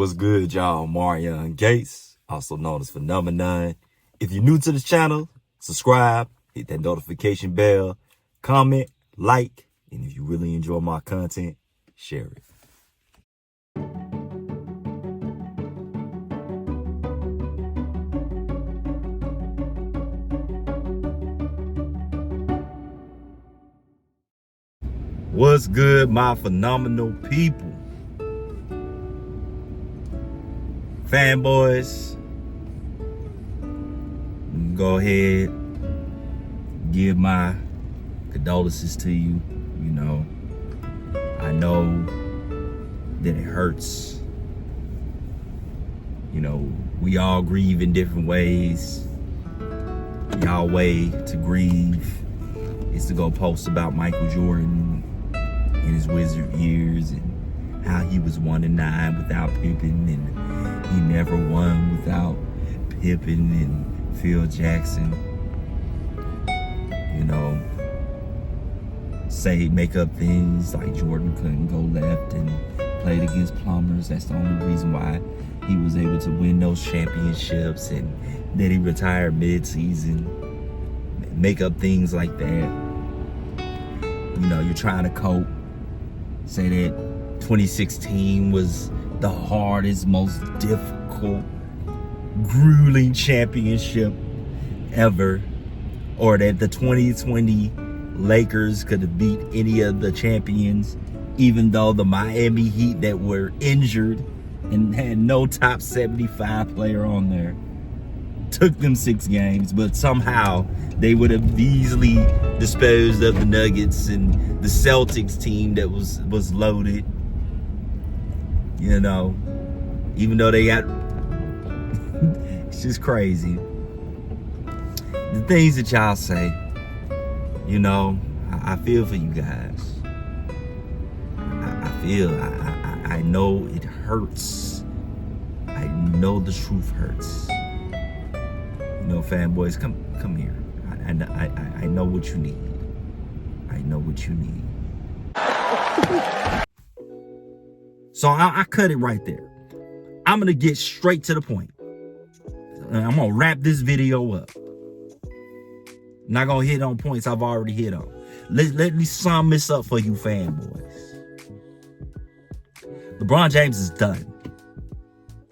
What's good, y'all? Marion Gates, also known as Phenomenon. If you're new to the channel, subscribe, hit that notification bell, comment, like, and if you really enjoy my content, share it. What's good, my phenomenal people? Fanboys, go ahead, give my condolences to you. You know, I know that it hurts. You know, we all grieve in different ways. Y'all way to grieve is to go post about Michael Jordan in his Wizard years and how he was 1-9 without Pippen, and he never won without Pippen and Phil Jackson. You know, make up things like Jordan couldn't go left and played against plumbers. That's the only reason why he was able to win those championships, and then he retired mid-season. Make up things like that. You know, you're trying to cope. Say that 2016 was the hardest, most difficult, grueling championship ever, or that the 2020 Lakers could have beat any of the champions, even though the Miami Heat that were injured and had no top 75 player on there took them 6 games, but somehow they would have easily disposed of the Nuggets and the Celtics team that was loaded. You know, even though they got it's just crazy. The things that y'all say, you know, I feel for you guys. I know it hurts. I know the truth hurts. You know, fanboys, come here. I know what you need. I know what you need. So I cut it right there. I'm gonna get straight to the point. I'm gonna wrap this video up. Not gonna hit on points I've already hit on. Let me sum this up for you fanboys. LeBron James is done.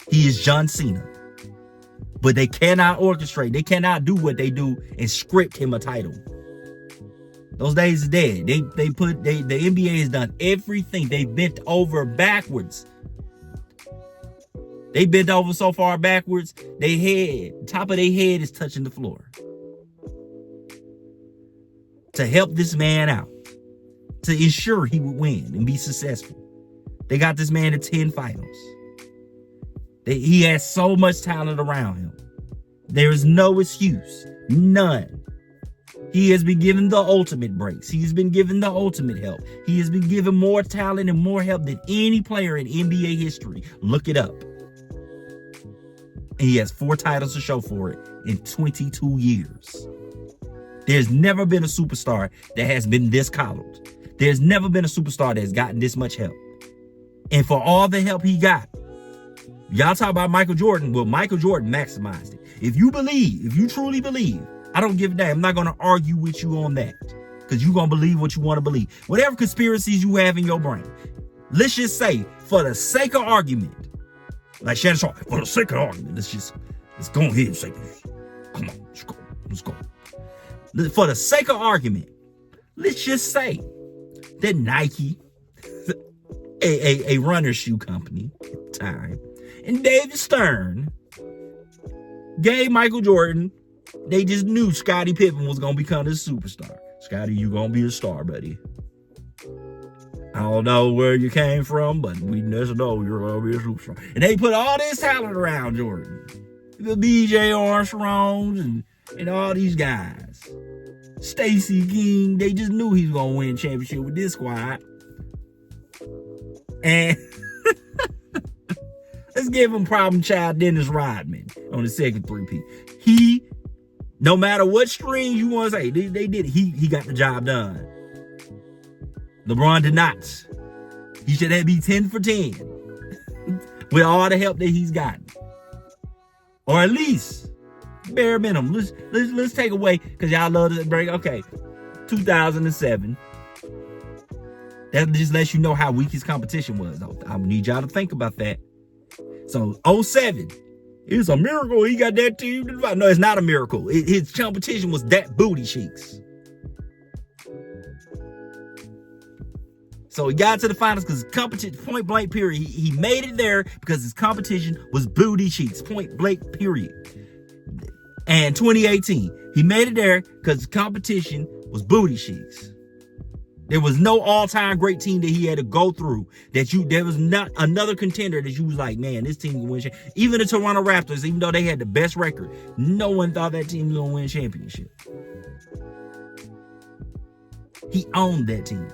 He is John Cena. But they cannot orchestrate. They cannot do what they do and script him a title. Those days are dead. The NBA has done everything. They bent over backwards. They bent over so far backwards, top of their head is touching the floor. To help this man out. To ensure he would win and be successful. They got this man to 10 finals. He has so much talent around him. There is no excuse. None. He has been given the ultimate breaks. He's been given the ultimate help. He has been given more talent and more help than any player in NBA history. Look it up. And he has 4 titles to show for it in 22 years. There's never been a superstar that has been this coddled. There's never been a superstar that's gotten this much help. And for all the help he got, y'all talk about Michael Jordan. Well, Michael Jordan maximized it. If you truly believe, I don't give a damn. I'm not going to argue with you on that, because you're going to believe what you want to believe. Whatever conspiracies you have in your brain, let's just say, for the sake of argument, like Shannon Sharp, for the sake of argument, let's go ahead and say this. Come on, let's go. For the sake of argument, let's just say that Nike, a runner shoe company at the time, and David Stern gave Michael Jordan, they just knew Scottie Pippen was going to become this superstar. Scottie, you going to be a star, buddy. I don't know where you came from, but we just know you're going to be a superstar. And they put all this talent around Jordan. The B.J. Armstrongs and all these guys. Stacey King, they just knew he was going to win championship with this squad. And let's give him problem child Dennis Rodman on the second three-peat. He, no matter what string you want to say, they did it. He got the job done. LeBron did not. He should have been 10 for 10. with all the help that he's gotten, or at least bare minimum. Let's take away, because y'all love to bring, okay, 2007. That just lets you know how weak his competition was. I need y'all to think about that. So 07, it's a miracle he got that team. No, it's not a miracle. His competition was that booty cheeks. So he got to the finals because competition, point blank period. He made it there because his competition was booty cheeks, point blank period. And 2018, he made it there because his competition was booty cheeks. There was no all-time great team that he had to go through there was not another contender that you was like, man, this team can win. Even the Toronto Raptors, even though they had the best record, no one thought that team was going to win a championship. He owned that team.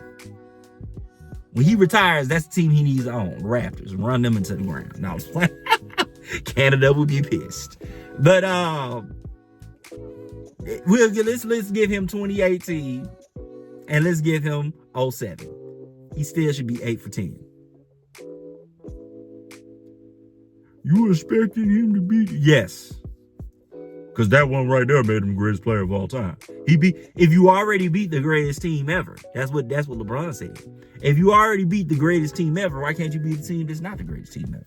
When he retires, that's the team he needs to own, the Raptors, and run them into the ground. No, Canada would be pissed. But let's give him 2018. And let's give him 07. He still should be 8 for 10. You expected him to beat? Yes. Because that one right there made him the greatest player of all time. If you already beat the greatest team ever, that's what LeBron said. If you already beat the greatest team ever, why can't you beat the team that's not the greatest team ever?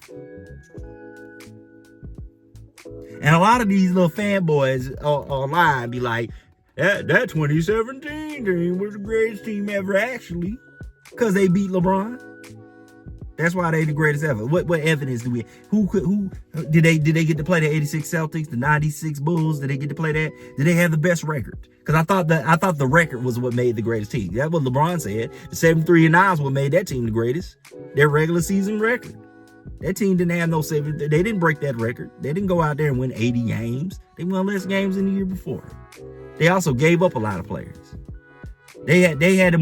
And a lot of these little fanboys online be like, that 2017 team was the greatest team ever, actually, because they beat LeBron. That's why they the greatest ever. What evidence do we? Who did they get to play the 86 Celtics, the 96 Bulls? Did they get to play that? Did they have the best record? Because I thought the record was what made the greatest team. That's what LeBron said. The 73-9 is what made that team the greatest. Their regular season record. That team didn't have no 7. They didn't break that record. They didn't go out there and win 80 games. They won less games than the year before. They also gave up a lot of players. They had to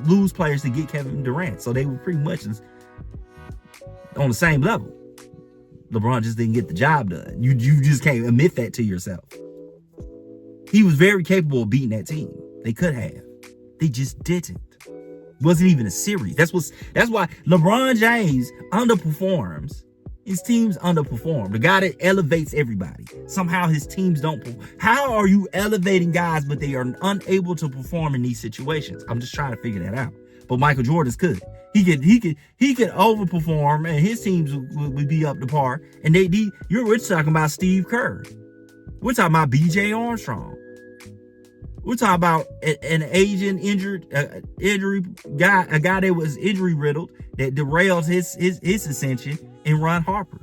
lose players to get Kevin Durant, so they were pretty much on the same level. LeBron just didn't get the job done. You just can't admit that to yourself. He was very capable of beating that team. They could have. They just didn't. Wasn't even a series. That's why LeBron James underperforms. His teams underperform. The guy that elevates everybody. Somehow his teams don't. How are you elevating guys, but they are unable to perform in these situations? I'm just trying to figure that out. But Michael Jordan's could. He could overperform, and his teams would be up to par. And we're talking about Steve Kerr. We're talking about B.J. Armstrong. We're talking about an aging injury guy, a guy that was injury riddled that derailed his ascension, and Ron Harper.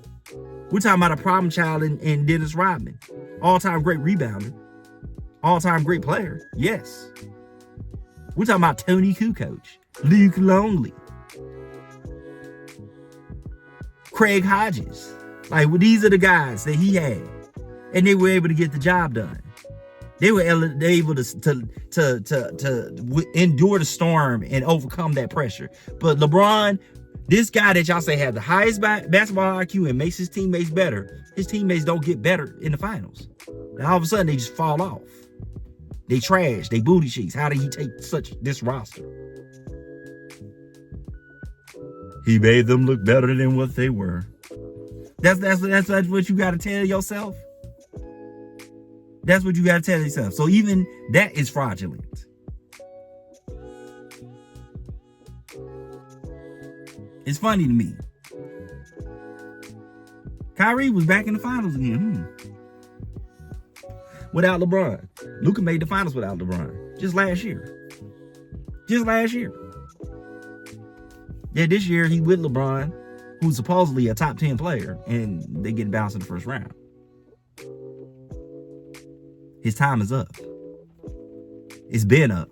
We're talking about a problem child in Dennis Rodman, all-time great rebounder, all-time great player. Yes. We're talking about Tony Kukoc, Luke Longley, Craig Hodges. Like, these are the guys that he had, and they were able to get the job done. They were able to endure the storm and overcome that pressure. But LeBron, this guy that y'all say had the highest basketball IQ and makes his teammates better, his teammates don't get better in the finals. And all of a sudden, they just fall off. They trash. They booty cheeks. How did he take this roster? He made them look better than what they were. That's what you got to tell yourself. That's what you got to tell yourself. So even that is fraudulent. It's funny to me. Kyrie was back in the finals again. Without LeBron. Luka made the finals without LeBron. Just last year. Yeah, this year he with LeBron, who's supposedly a top 10 player, and they get bounced in the first round. His time is up. It's been up.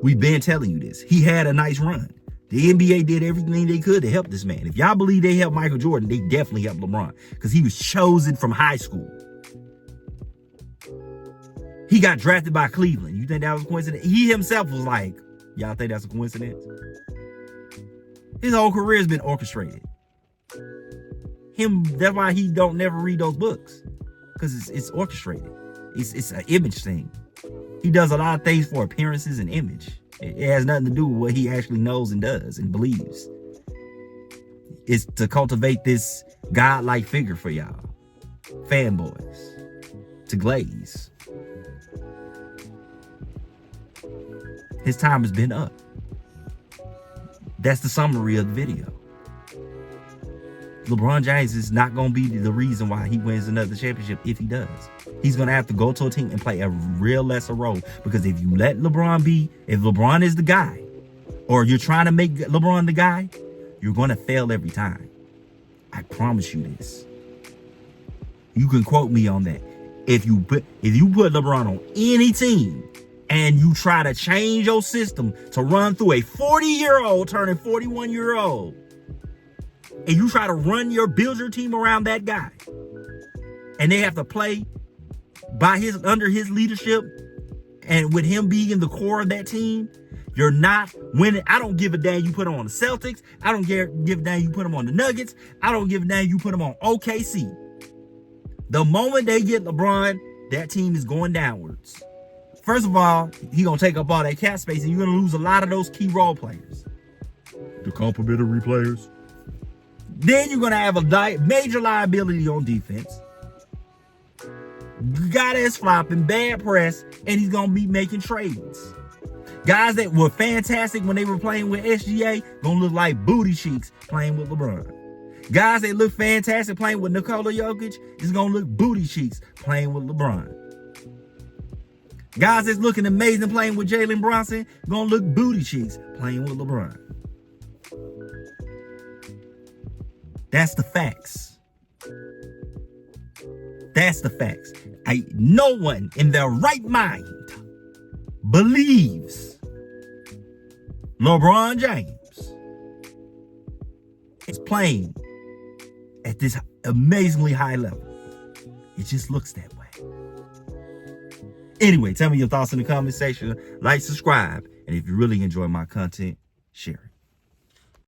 We've been telling you this. He had a nice run. The NBA did everything they could to help this man. If y'all believe they helped Michael Jordan, they definitely helped LeBron because he was chosen from high school. He got drafted by Cleveland. You think that was a coincidence? He himself was like, y'all think that's a coincidence? His whole career has been orchestrated. That's why he don't never read those books, because it's orchestrated. It's an image thing. He does a lot of things for appearances and image. It has nothing to do with what he actually knows and does and believes. is to cultivate this godlike figure for y'all fanboys to glaze. His time has been up. That's the summary of the video. LeBron James is not going to be the reason why he wins another championship if he does. He's going to have to go to a team and play a real lesser role. Because if you let LeBron be, if LeBron is the guy, or you're trying to make LeBron the guy, you're going to fail every time. I promise you this. You can quote me on that. If you put LeBron on any team and you try to change your system to run through a 40-year-old turning 41-year-old, and you try to build your team around that guy, and they have to play under his leadership and with him being the core of that team, you're not winning. I don't give a damn you put him on the Celtics. I don't give a damn you put him on the Nuggets. I don't give a damn you put him on OKC. The moment they get LeBron, that team is going downwards. First of all, he's going to take up all that cap space, and you're going to lose a lot of those key role players. The complimentary players. Then you're going to have a major liability on defense. Guy that's flopping, bad press, and he's going to be making trades. Guys that were fantastic when they were playing with SGA going to look like booty cheeks playing with LeBron. Guys that look fantastic playing with Nikola Jokic is going to look booty cheeks playing with LeBron. Guys that's looking amazing playing with Jalen Brunson going to look booty cheeks playing with LeBron. That's the facts. That's the facts. No one in their right mind believes LeBron James is playing at this amazingly high level. It just looks that way. Anyway, tell me your thoughts in the comment section. Like, subscribe, and if you really enjoy my content, share it.